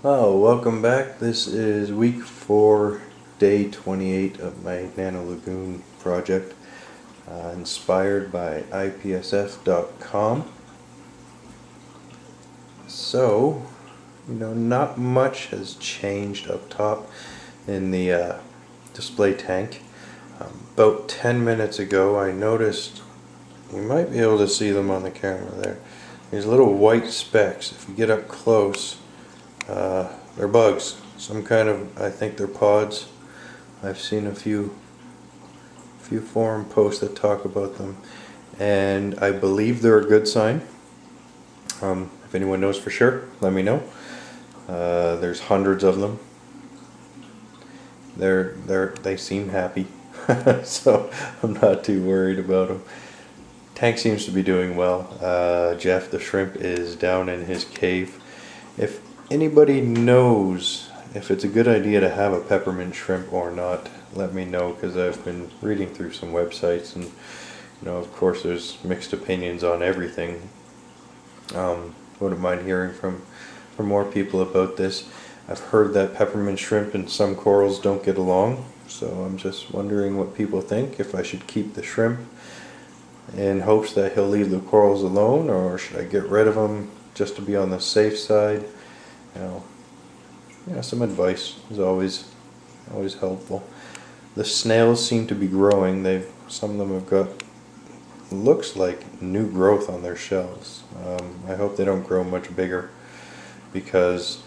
Oh, welcome back. This is week 4, day 28 of my Nano Lagoon project, inspired by ipsf.com. So, not much has changed up top in the display tank. About 10 minutes ago, I noticed, you might be able to see them on the camera there, these little white specks. If you get up close, they're bugs. Some kind of, I think they're pods. I've seen a few forum posts that talk about them, and I believe they're a good sign. If anyone knows for sure, let me know. There's hundreds of them. They seem happy, so I'm not too worried about them. Tank seems to be doing well. Jeff the shrimp is down in his cave. If anybody knows if it's a good idea to have a peppermint shrimp or not, let me know, because I've been reading through some websites, and of course there's mixed opinions on everything. Wouldn't mind hearing from more people about this. I've heard that peppermint shrimp and some corals don't get along, so I'm just wondering what people think, if I should keep the shrimp in hopes that he'll leave the corals alone, or should I get rid of them just to be on the safe side. Some advice is always helpful. The snails seem to be growing. Some of them have got, looks like, new growth on their shells. I hope they don't grow much bigger, because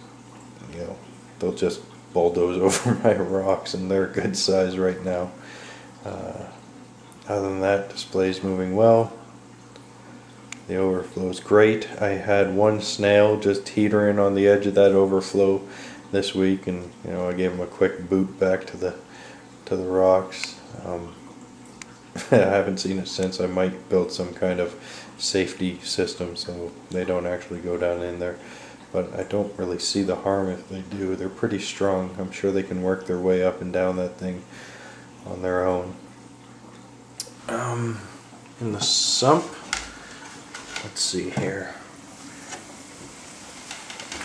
they'll just bulldoze over my rocks, and they're a good size right now. Other than that, display's moving well. The overflow is great. I had one snail just teetering on the edge of that overflow this week, and I gave him a quick boot back to the rocks. I haven't seen it since. I might build some kind of safety system so they don't actually go down in there, but I don't really see the harm if they do. They're pretty strong. I'm sure they can work their way up and down that thing on their own. In the sump, let's see here.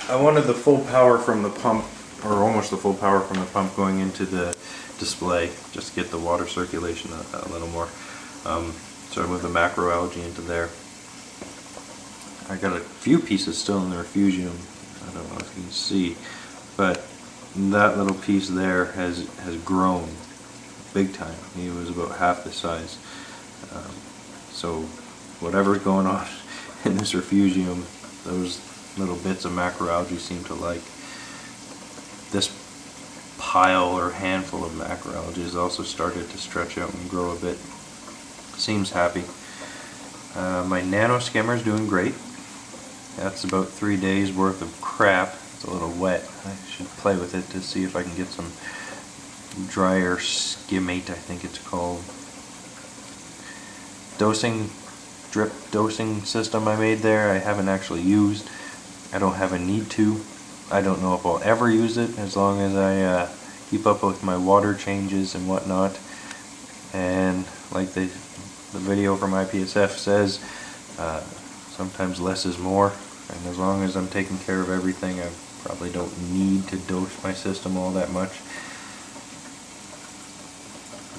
I wanted the full power from the pump, or almost the full power from the pump, going into the display, just to get the water circulation a little more. So I moved the macroalgae into there. I got a few pieces still in the refugium. I don't know if you can see, but that little piece there has grown big time. He was about half the size. So whatever's going on in this refugium, those little bits of macroalgae seem to like. This pile or handful of macroalgae has also started to stretch out and grow a bit. Seems happy. My nano skimmer is doing great. That's about 3 days worth of crap. It's a little wet. I should play with it to see if I can get some dryer skimmate, I think it's called. Drip dosing system I made there, I haven't actually used. I don't have a need to. I don't know if I'll ever use it, as long as I keep up with my water changes and whatnot. And like the video from IPSF says, sometimes less is more, and as long as I'm taking care of everything, I probably don't need to dose my system all that much.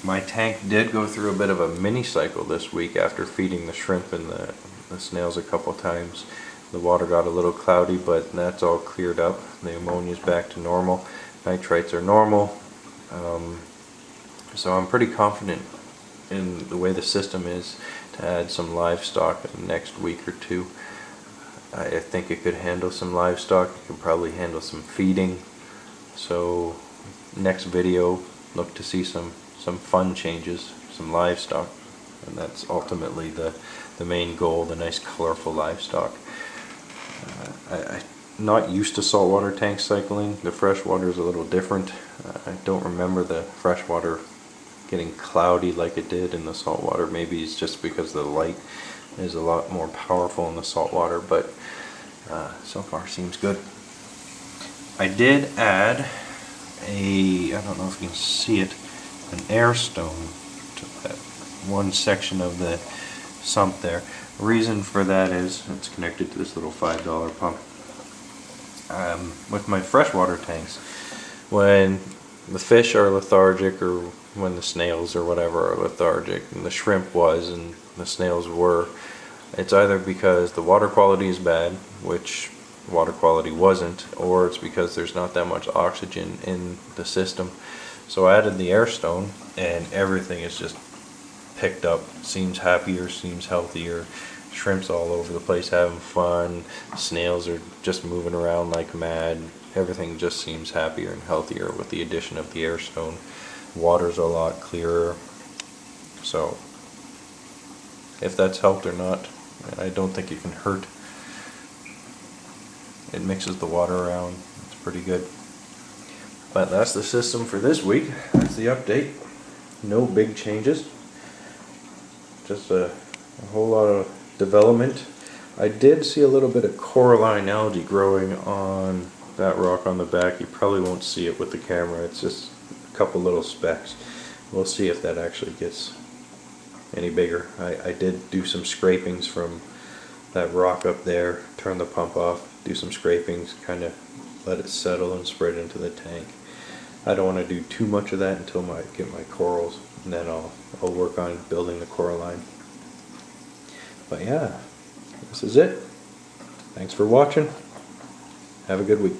My tank did go through a bit of a mini cycle this week after feeding the shrimp and the snails a couple times. The water got a little cloudy, but that's all cleared up. The ammonia's back to normal. Nitrites are normal. So I'm pretty confident in the way the system is to add some livestock in the next week or two. I think it could handle some livestock. It could probably handle some feeding. So next video, look to see some fun changes, some livestock, and that's ultimately the main goal, the nice colorful livestock. I'm not used to saltwater tank cycling. The freshwater is a little different. I don't remember the freshwater getting cloudy like it did in the saltwater. Maybe it's just because the light is a lot more powerful in the saltwater, but so far seems good. I did add I don't know if you can see it, an air stone to that one section of the sump there. The reason for that is it's connected to this little $5 pump. with my freshwater tanks, when the fish are lethargic, or when the snails or whatever are lethargic, and the shrimp was and the snails were, it's either because the water quality is bad, which water quality wasn't, or it's because there's not that much oxygen in the system. So I added the air stone, and everything is just picked up. Seems happier, seems healthier. Shrimp's all over the place having fun. Snails are just moving around like mad. Everything just seems happier and healthier with the addition of the air stone. Water's a lot clearer. So if that's helped or not, I don't think it can hurt. It mixes the water around. It's pretty good. But that's the system for this week. That's the update. No big changes. Just a whole lot of development. I did see a little bit of coralline algae growing on that rock on the back. You probably won't see it with the camera. It's just a couple little specks. We'll see if that actually gets any bigger. I did do some scrapings from that rock up there, turn the pump off, do some scrapings, kind of let it settle and spread into the tank. I don't want to do too much of that until I get my corals, and then I'll work on building the coralline. But yeah, this is it. Thanks for watching. Have a good week.